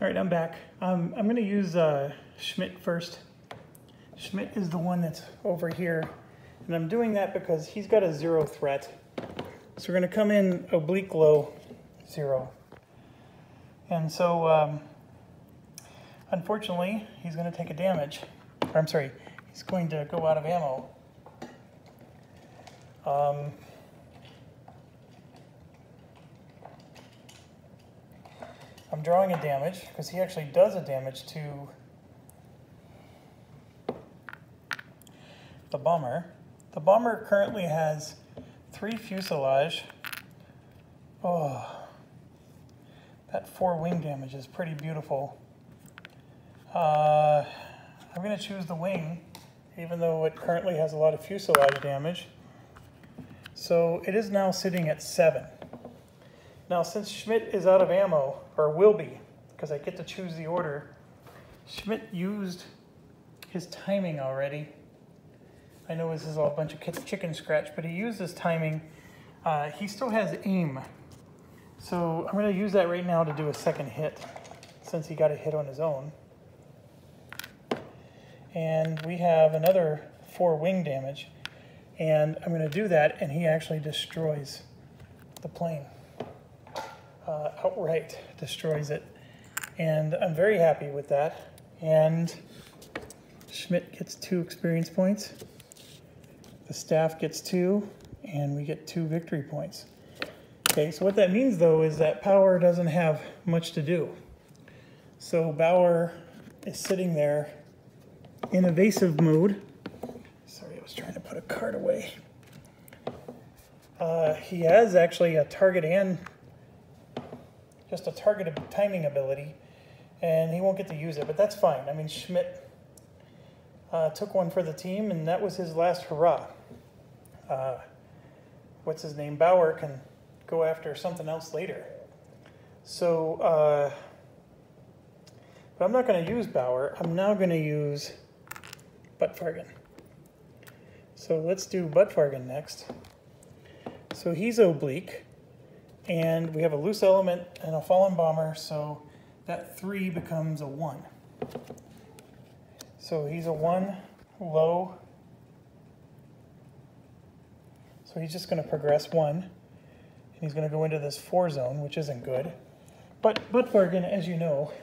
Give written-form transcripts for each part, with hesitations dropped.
All right, I'm back. I'm going to use Schmidt first. Schmidt is the one that's over here, and I'm doing that because he's got a 0 threat. So we're going to come in oblique low, 0. And so, unfortunately, he's going to take a damage. Or, I'm sorry, he's going to go out of ammo. I'm drawing a damage because he actually does a damage to the bomber. The bomber currently has 3 fuselage. Oh, that 4 wing damage is pretty beautiful. I'm going to choose the wing, even though it currently has a lot of fuselage damage. So it is now sitting at 7. Now, since Schmidt is out of ammo, or will be, because I get to choose the order, Schmidt used his timing already. I know this is all a bunch of chicken scratch, but he used his timing. He still has aim. So I'm going to use that right now to do a second hit, since he got a hit on his own. And we have another 4 wing damage. And I'm going to do that, and he actually destroys the plane. Outright destroys it. And I'm very happy with that. And Schmidt gets 2 experience points. The staff gets 2, and we get 2 victory points. Okay, so what that means, though, is that Power doesn't have much to do. So Bauer is sitting there in evasive mode. Sorry, I was trying to put a card away. He has actually a target and just a targeted timing ability, and he won't get to use it, but that's fine. I mean, Schmidt took one for the team, and that was his last hurrah. What's his name? Bauer can go after something else later. So, but I'm not going to use Bauer. I'm now going to use Buttfargen. So let's do Buttfargen next. So he's oblique, and we have a loose element and a fallen bomber, so that 3 becomes a 1. So he's a 1 low. So he's just going to progress 1, and he's going to go into this 4 zone, which isn't good. But Buttfargen, as you know,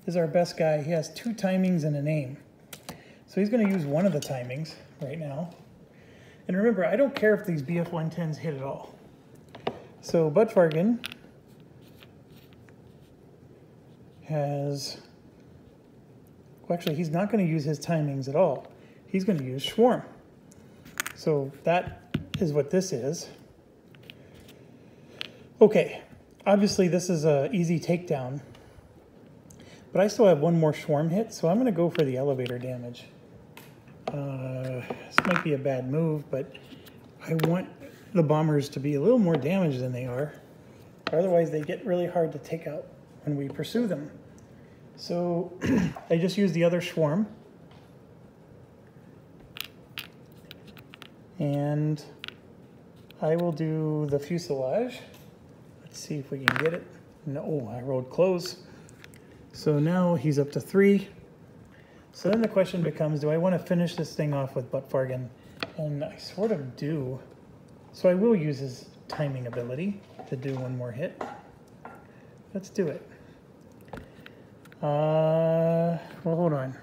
is our best guy. He has 2 timings and an aim. So he's going to use one of the timings right now. And remember, I don't care if these BF-110s hit at all. So Buttfargen has... Well, actually, he's not going to use his timings at all. He's going to use Swarm. So that is what this is. Okay, obviously this is an easy takedown. But I still have 1 more Swarm hit, so I'm going to go for the elevator damage. This might be a bad move, but I want the bombers to be a little more damaged than they are. Otherwise, they get really hard to take out when we pursue them. So I just used the other Swarm. And I will do the fuselage. Let's see if we can get it. No, I rolled close. So now he's up to 3. So then the question becomes, do I want to finish this thing off with Buttfargen? And I sort of do. So I will use his timing ability to do 1 more hit. Let's do it. Well, hold on.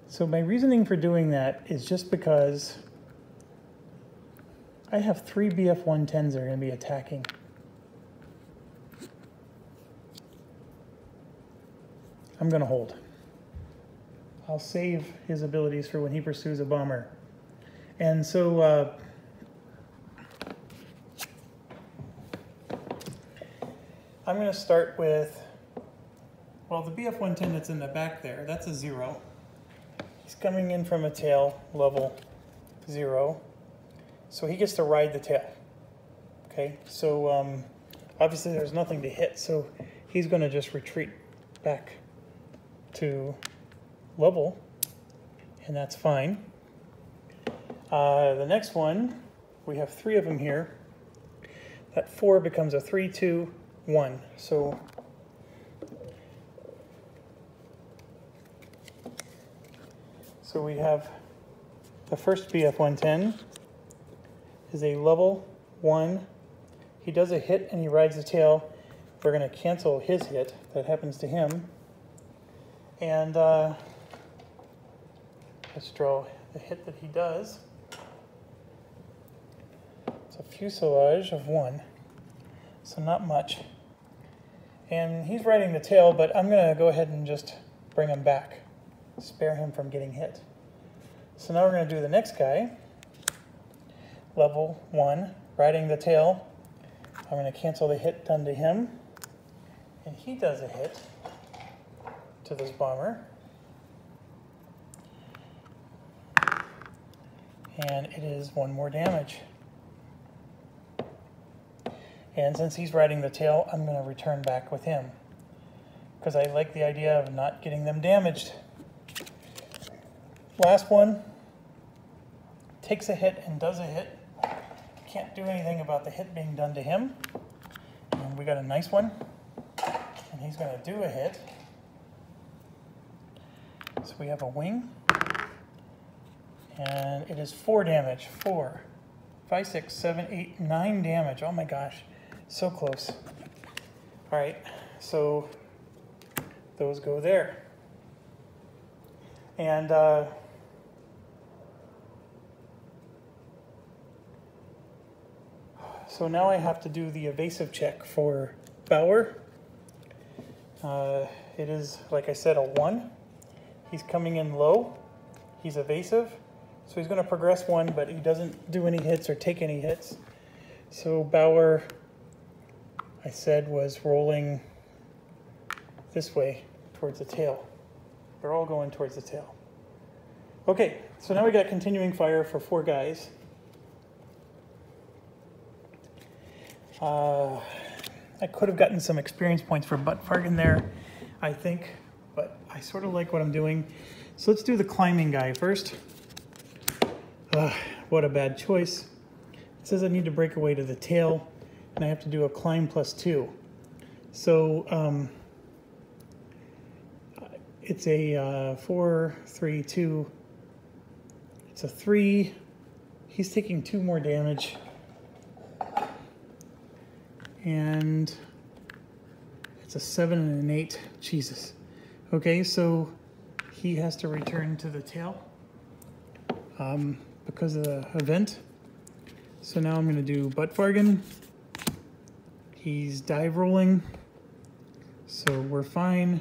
So my reasoning for doing that is just because I have 3 BF-110s that are going to be attacking. I'm going to hold. I'll save his abilities for when he pursues a bomber. And so I'm going to start with, well, the BF-110 that's in the back there, that's a 0. He's coming in from a tail level 0. So he gets to ride the tail. Okay, so obviously there's nothing to hit, so he's going to just retreat back to level, and that's fine. The next one, we have 3 of them here. That 4 becomes a 3-2, 1. So we have the first BF-110 is a level 1. He does a hit and he rides the tail. We're going to cancel his hit. That happens to him. And let's draw the hit that he does. It's a fuselage of 1, so not much. And he's riding the tail, but I'm going to go ahead and just bring him back. Spare him from getting hit. So now we're going to do the next guy. Level 1, riding the tail. I'm going to cancel the hit done to him. And he does a hit to this bomber. And it is 1 more damage. And since he's riding the tail, I'm going to return back with him, because I like the idea of not getting them damaged. Last one takes a hit and does a hit. Can't do anything about the hit being done to him. And we got a nice one. And he's going to do a hit. So we have a wing. And it is 4 damage. 4, 5, 6, 7, 8, 9 damage. Oh my gosh. So close. All right. So those go there. And so now I have to do the evasive check for Bauer. It is, like I said, a 1. He's coming in low. He's evasive. So he's going to progress 1, but he doesn't do any hits or take any hits. So Bauer, I said, was rolling this way towards the tail. They're all going towards the tail. Okay, so now we got continuing fire for 4 guys. I could have gotten some experience points for butt farting there, I think, but I sort of like what I'm doing. So let's do the climbing guy first. What a bad choice. It says I need to break away to the tail, and I have to do a climb +2. So it's a 4, 3, 2. It's a 3. He's taking 2 more damage. And it's a 7 and an 8. Jesus. Okay, so he has to return to the tail because of the event. So now I'm going to do butt fargan. He's dive rolling, so we're fine.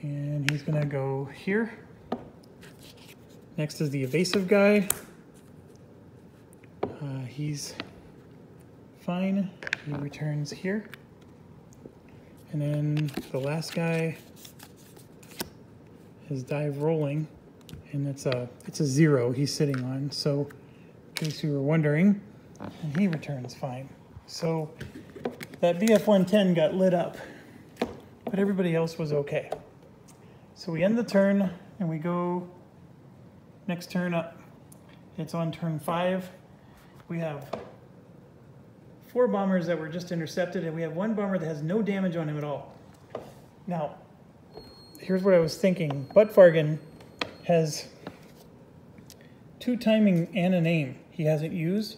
And he's going to go here. Next is the evasive guy. He's fine. He returns here. And then the last guy is dive rolling, and it's a 0 he's sitting on. So in case you were wondering, and he returns fine. So that BF-110 got lit up, but everybody else was okay. So we end the turn and we go next turn up. It's on turn 5. We have 4 bombers that were just intercepted, and we have 1 bomber that has no damage on him at all. Now, here's what I was thinking. Butt fargan has 2 timing and an aim he hasn't used.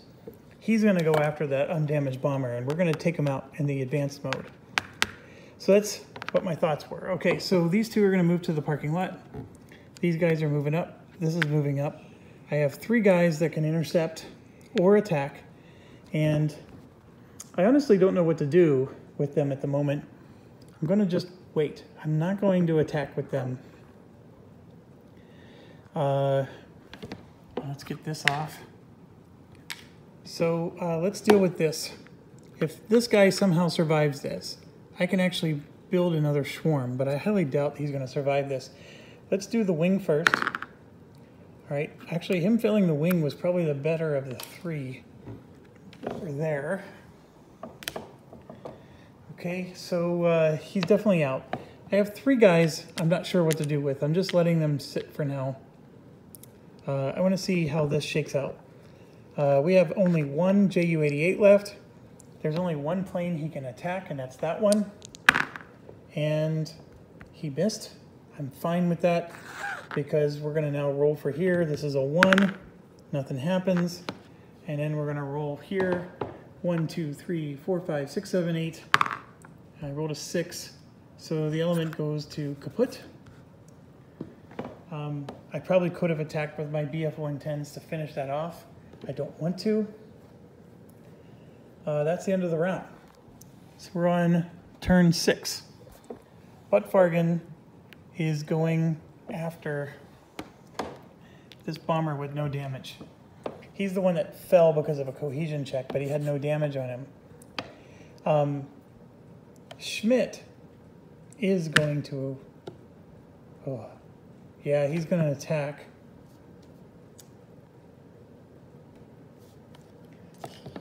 He's going to go after that undamaged bomber, and we're going to take him out in the advanced mode. So that's what my thoughts were. Okay, so these 2 are going to move to the parking lot. These guys are moving up. This is moving up. I have 3 guys that can intercept or attack, and I honestly don't know what to do with them at the moment. I'm going to just wait. I'm not going to attack with them. Let's get this off. So let's deal with this. If this guy somehow survives this, I can actually build another swarm, but I highly doubt he's going to survive this. Let's do the wing first. All right, actually him filling the wing was probably the better of the 3 that were there. Okay, so he's definitely out. I have 3 guys I'm not sure what to do with. I'm just letting them sit for now. I want to see how this shakes out. We have only 1 Ju-88 left. There's only one plane he can attack, and that's that one. And he missed. I'm fine with that because we're going to now roll for here. This is a 1. Nothing happens. And then we're going to roll here. 1, 2, 3, 4, 5, 6, 7, 8. I rolled a 6. So the element goes to kaput. I probably could have attacked with my BF-110s to finish that off. I don't want to. That's the end of the round. So we're on turn 6. Buttfargen is going after this bomber with no damage. He's the one that fell because of a cohesion check, but he had no damage on him. Schmidt is going to... Oh, yeah, he's going to attack.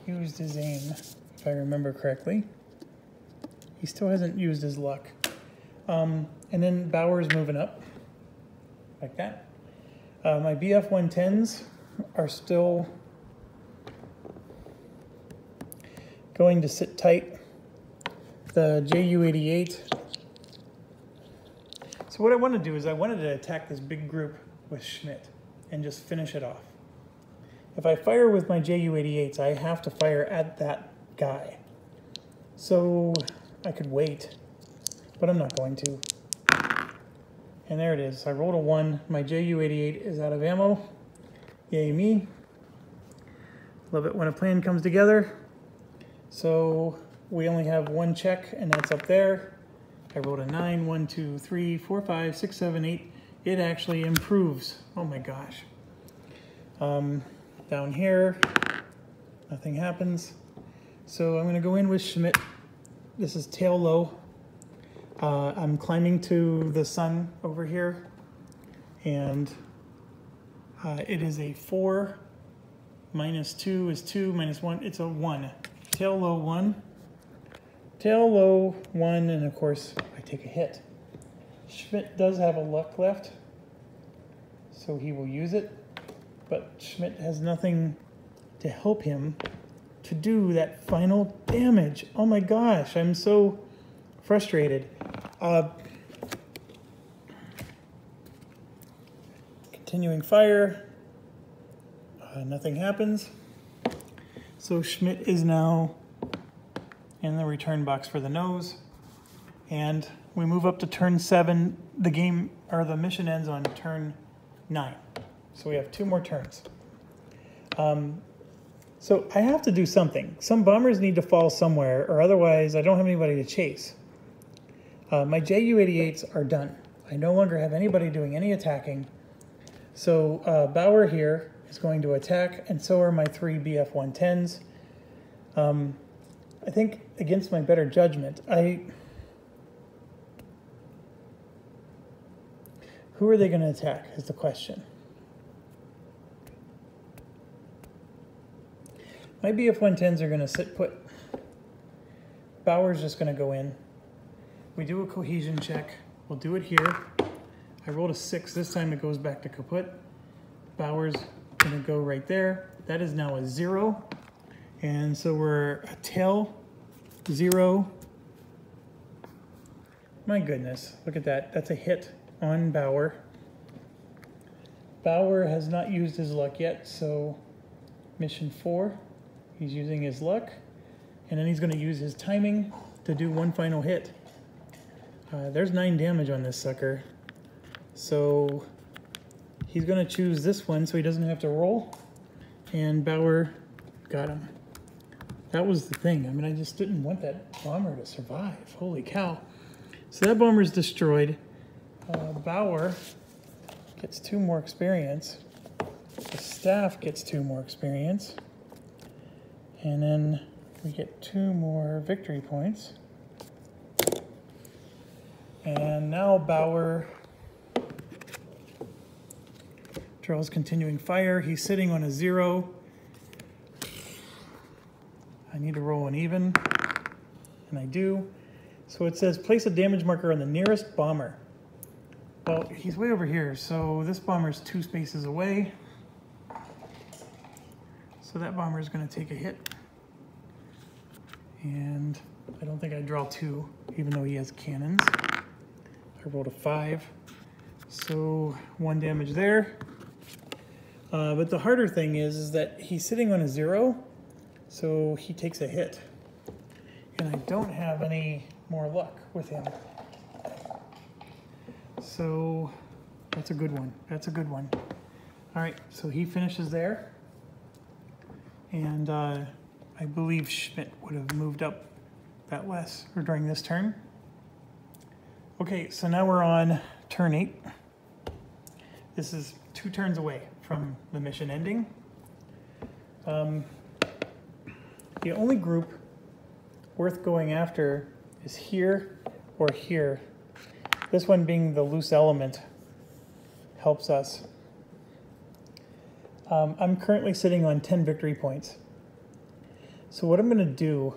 Used his aim, if I remember correctly. He still hasn't used his luck. And then Bauer's moving up, like that. My BF-110s are still going to sit tight. The JU-88. So what I want to do is I wanted to attack this big group with Schmidt and just finish it off. If I fire with my JU-88s, I have to fire at that guy. So I could wait, but I'm not going to. And there it is. I rolled a 1. My JU-88 is out of ammo. Yay me. Love it when a plan comes together. So we only have one check, and that's up there. I rolled a 9. 1, 2, 3, 4, 5, 6, 7, 8. It actually improves. Oh my gosh. Down here, nothing happens. So I'm going to go in with Schmidt. This is tail low. I'm climbing to the sun over here, and it is a 4. Minus 2 is 2. Minus 1, it's a 1. Tail low 1. Tail low 1, and of course I take a hit. Schmidt does have a luck left, so he will use it. But Schmidt has nothing to help him to do that final damage. Oh my gosh, I'm so frustrated. Continuing fire. Nothing happens. So Schmidt is now in the return box for the nose. And we move up to turn 7. The game, or the mission ends on turn 9. So we have 2 more turns. So I have to do something. Some bombers need to fall somewhere, or otherwise I don't have anybody to chase. My JU-88s are done. I no longer have anybody doing any attacking. So Bauer here is going to attack, and so are my 3 BF-110s. I think against my better judgment, who are they going to attack is the question. My BF-110s are going to sit put. Bauer's just going to go in. We do a cohesion check. We'll do it here. I rolled a 6. This time it goes back to kaput. Bauer's going to go right there. That is now a 0. And so we're a tail 0. My goodness, look at that. That's a hit on Bauer. Bauer has not used his luck yet, so mission 4. He's using his luck, and then he's going to use his timing to do one final hit. There's 9 damage on this sucker. So he's going to choose this one so he doesn't have to roll, and Bauer got him. That was the thing. I mean, I just didn't want that bomber to survive. Holy cow. So that bomber's destroyed. Bauer gets 2 more experience. The staff gets 2 more experience. And then we get 2 more victory points. And now Bauer draws continuing fire. He's sitting on a 0. I need to roll an even, and I do. So it says place a damage marker on the nearest bomber. Well, he's way over here, so this bomber's 2 spaces away. So that bomber is going to take a hit. And I don't think I draw 2, even though he has cannons. I rolled a 5. So 1 damage there. But the harder thing is that he's sitting on a 0, so he takes a hit. And I don't have any more luck with him. So that's a good one. That's a good one. All right, so he finishes there. And I believe Schmidt would have moved up that less or during this turn. Okay, so now we're on turn 8. This is 2 turns away from the mission ending. The only group worth going after is here or here. This one being the loose element helps us. I'm currently sitting on 10 victory points. So what I'm going to do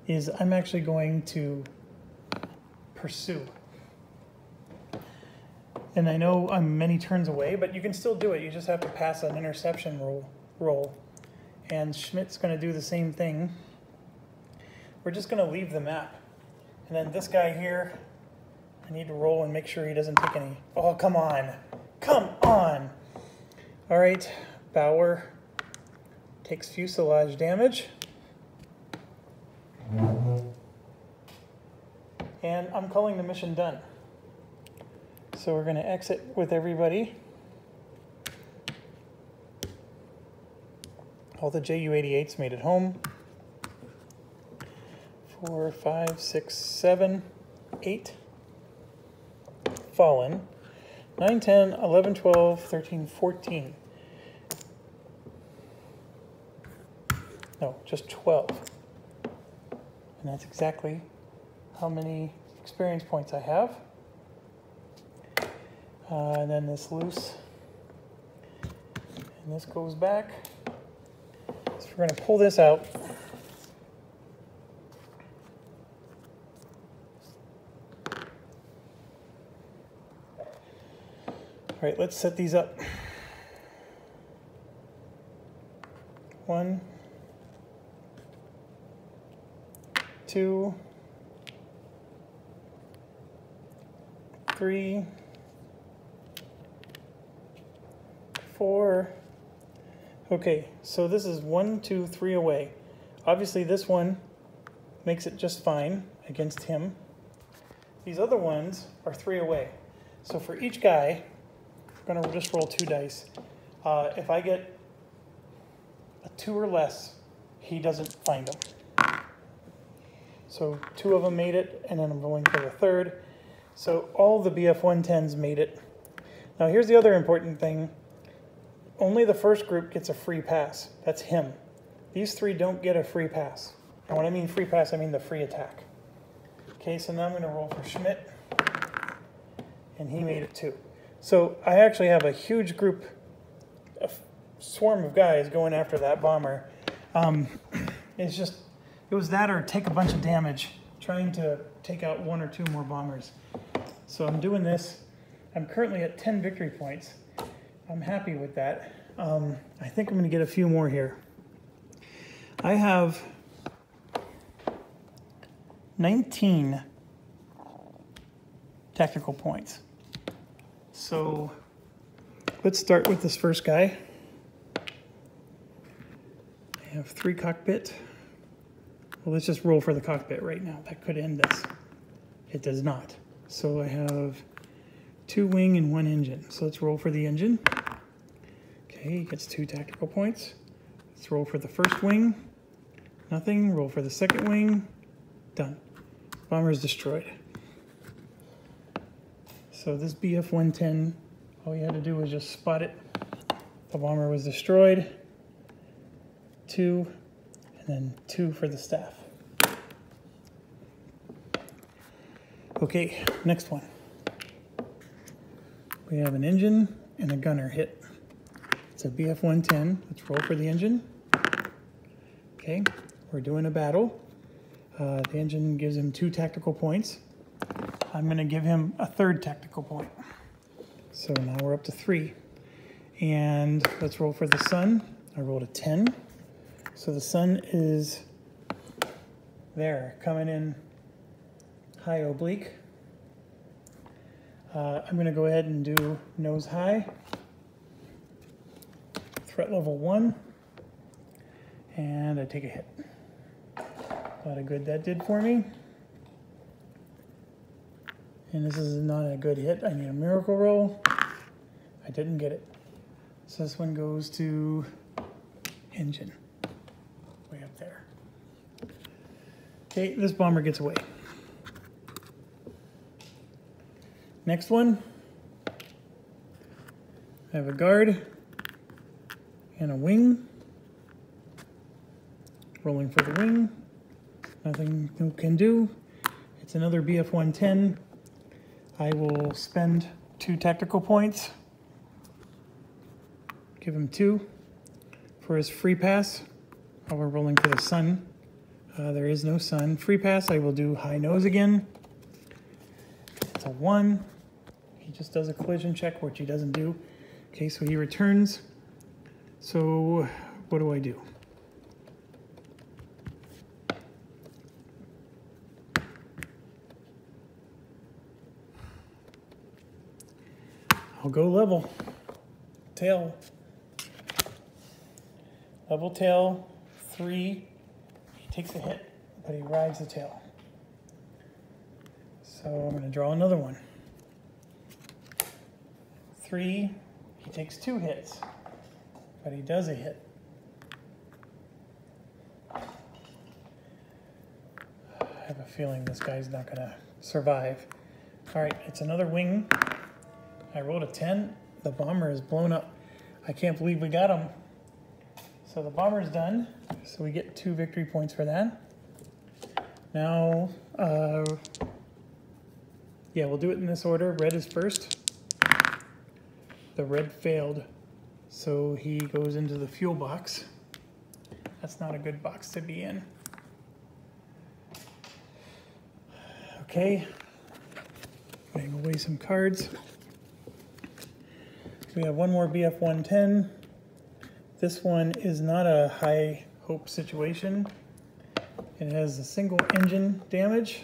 is I'm actually going to pursue. And I know I'm many turns away, but you can still do it. You just have to pass an interception roll. And Schmidt's going to do the same thing. We're just going to leave the map. And then this guy here, I need to roll and make sure he doesn't take any. Oh, come on. Come on. All right, Bauer takes fuselage damage. And I'm calling the mission done. So we're going to exit with everybody. All the Ju-88s made it home. 4, 5, 6, 7, 8 fallen. 9, 10, 11, 12, 13, 14. No, just 12. And that's exactly how many experience points I have. And then this loose. And this goes back. So we're going to pull this out. All right, let's set these up. 1, 2, 3, 4. Okay, so this is 1, 2, 3 away. Obviously this one makes it just fine against him. These other ones are 3 away. So for each guy, I'm going to just roll 2 dice. If I get a 2 or less, he doesn't find them. So 2 of them made it, and then I'm rolling for the 3rd. So all the BF-110s made it. Now here's the other important thing. Only the first group gets a free pass. That's him. These 3 don't get a free pass. And when I mean free pass, I mean the free attack. Okay, so now I'm going to roll for Schmidt. And he made it too. So I actually have a huge group, a swarm of guys going after that bomber. It was that or take a bunch of damage trying to take out 1 or 2 more bombers. So I'm doing this. I'm currently at 10 victory points. I'm happy with that. I think I'm going to get a few more here. I have 19 tactical points. So let's start with this first guy. I have 3 cockpit. Well, let's just roll for the cockpit right now. That could end this. It does not. So I have 2 wing and 1 engine. So let's roll for the engine. Okay, he gets 2 tactical points. Let's roll for the first wing. Nothing. Roll for the second wing. Done. Bomber is destroyed. So this BF-110, all you had to do was just spot it. The bomber was destroyed. 2, and then 2 for the staff. Okay, next one. We have an engine and a gunner hit. It's a BF-110. Let's roll for the engine. Okay, we're doing a battle. The engine gives him 2 tactical points. I'm going to give him a 3rd tactical point. So now we're up to 3. And let's roll for the sun. I rolled a 10. So the sun is there, coming in high oblique. I'm going to go ahead and do nose high, threat level 1, and I take a hit. A lot of good that did for me. And this is not a good hit. I need a miracle roll. I didn't get it. So this one goes to engine, way up there. Okay, this bomber gets away. Next one, I have a guard and a wing. Rolling for the wing, nothing you can do. It's another BF-110. I will spend 2 tactical points. Give him 2 for his free pass. While we're rolling for the sun. There is no sun. Free pass, I will do high nose again. It's a 1. He just does a collision check, which he doesn't do. Okay, so he returns. So what do I do? I'll go level. Tail. Level tail, 3. He takes a hit, but he rides the tail. So I'm going to draw another one. 3, he takes 2 hits, but he does a hit. I have a feeling this guy's not going to survive. All right, it's another wing. I rolled a 10. The bomber is blown up. I can't believe we got him. So the bomber's done. So we get 2 victory points for that. Now, yeah, we'll do it in this order. Red is first. The red failed, so he goes into the fuel box. That's not a good box to be in. Okay, putting away some cards. We have one more BF-110. This one is not a high hope situation. It has a single engine damage,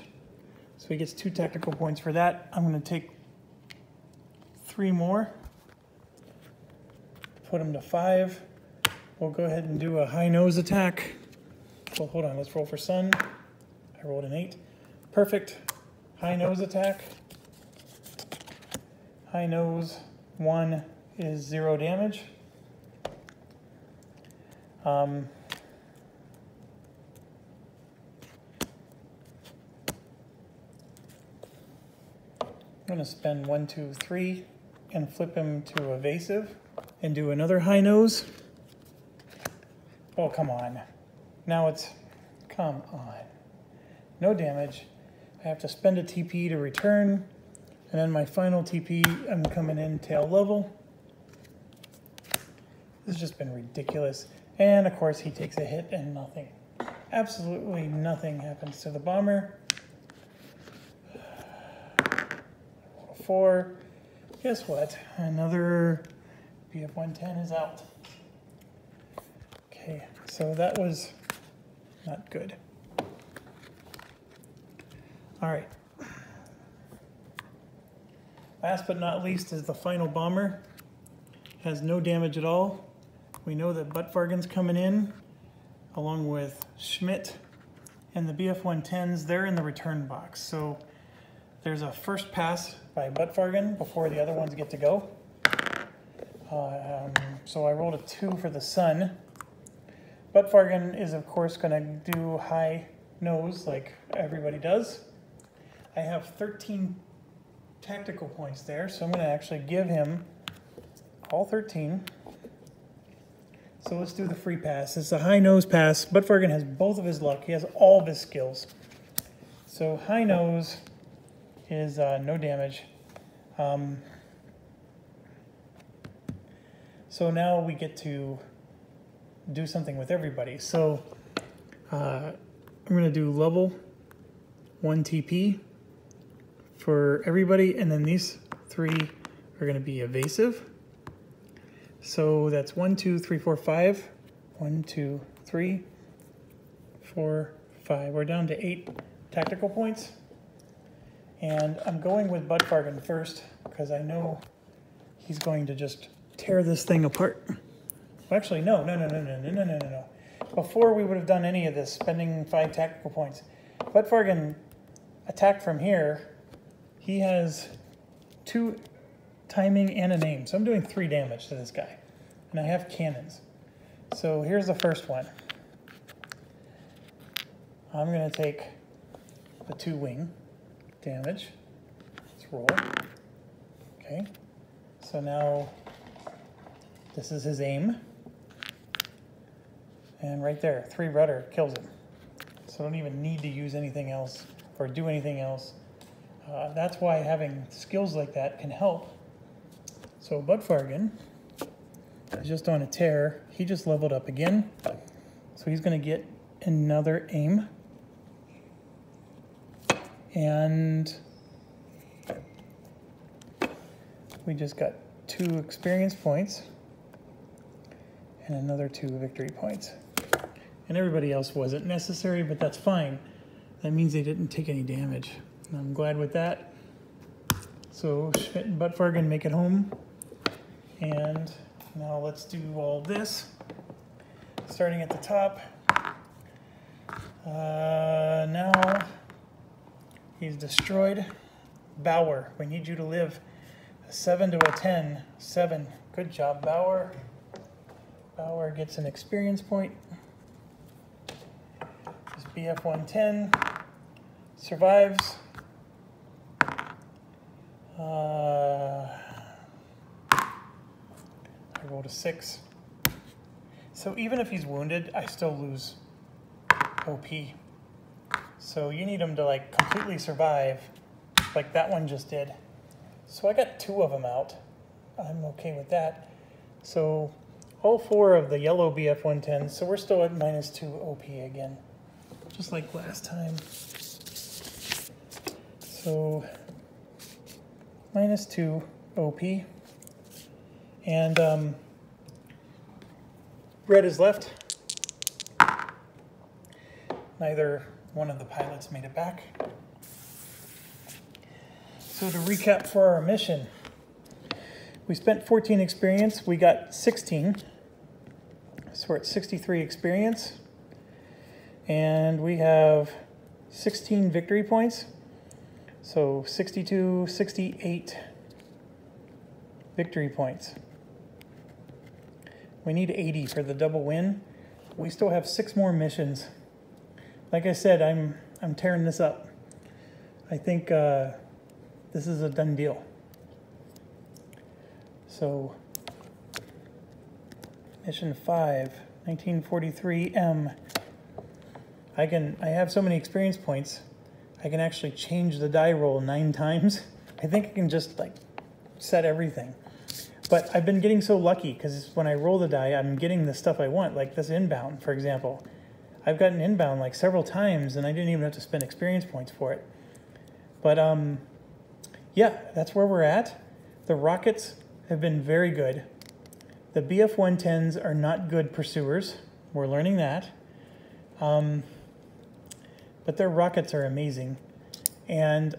so he gets 2 tactical points for that. I'm going to take 3 more. Put him to 5. We'll go ahead and do a high nose attack. Well, hold on, let's roll for sun. I rolled an 8. Perfect. High nose attack. High nose 1 is 0 damage. I'm going to spend 1, 2, 3 and flip him to evasive and do another high nose. Oh, come on. Now it's, come on. No damage. I have to spend a TP to return. And then my final TP, I'm coming in tail level. This has just been ridiculous. And of course he takes a hit and nothing. Absolutely nothing happens to the bomber. 4. Guess what? Another BF-110 is out. Okay, so that was not good. All right. Last but not least is the final bomber. Has no damage at all. We know that Buttfargen's coming in, along with Schmidt and the BF-110s. They're in the return box. So there's a first pass by Buttfargen before the other ones get to go. So I rolled a 2 for the sun. Buttfargen is, of course, going to do high nose like everybody does. I have 13 tactical points there, so I'm going to actually give him all 13. So let's do the free pass. It's a high nose pass. Buttfargen has both of his luck. He has all of his skills. So high nose is no damage. So now we get to do something with everybody. So I'm going to do level 1 TP for everybody, and then these 3 are going to be evasive. So that's 1, 2, 3, 4, 5. 1, 2, 3, 4, 5. We're down to 8 tactical points. And I'm going with Budfargen first because I know he's going to just tear this thing apart. Well, actually, no. Before we would have done any of this, spending 5 tactical points, Budfargen attacked from here. He has 2 timing and a name. So I'm doing 3 damage to this guy. And I have cannons. So here's the first one. I'm going to take the 2 wing damage. Let's roll. Okay. So now this is his aim. And right there, 3 rudder kills him. So I don't even need to use anything else or do anything else. That's why having skills like that can help. So Budfargen is just on a tear. He just leveled up again. So he's going to get another aim. And we just got 2 experience points and another 2 victory points. And everybody else wasn't necessary, but that's fine. That means they didn't take any damage. And I'm glad with that. So Schmidt and Budfargen make it home. And now let's do all this. Starting at the top. Now he's destroyed. Bauer, we need you to live. A 7 to a 10. 7. Good job, Bauer. Bauer gets an experience point. This BF 110 survives. I rolled a 6. So even if he's wounded, I still lose OP. So you need him to like completely survive, like that one just did. So I got 2 of them out. I'm okay with that. So all 4 of the yellow BF 110s, so we're still at -2 OP again, just like last time. So -2 OP. And red is left. Neither one of the pilots made it back. So to recap for our mission, we spent 14 experience, we got 16. So we're at 63 experience. And we have 16 victory points. So 62, 68 victory points. We need 80 for the double win. We still have 6 more missions. Like I said, I'm tearing this up. I think this is a done deal. So mission 5, 1943M. I have so many experience points, I can actually change the die roll 9 times. I think I can just like set everything. But I've been getting so lucky because when I roll the die, I'm getting the stuff I want, like this inbound, for example. I've gotten inbound like several times and I didn't even have to spend experience points for it. But yeah, that's where we're at. The rockets have been very good. The BF 110s are not good pursuers. We're learning that. But their rockets are amazing. And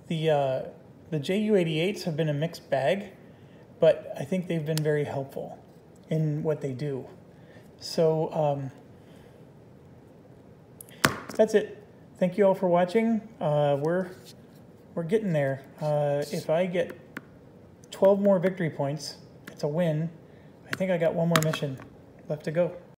the Ju-88s have been a mixed bag, but I think they've been very helpful in what they do. So that's it. Thank you all for watching. We're getting there. If I get 12 more victory points, it's a win. I think I got 1 more mission left to go.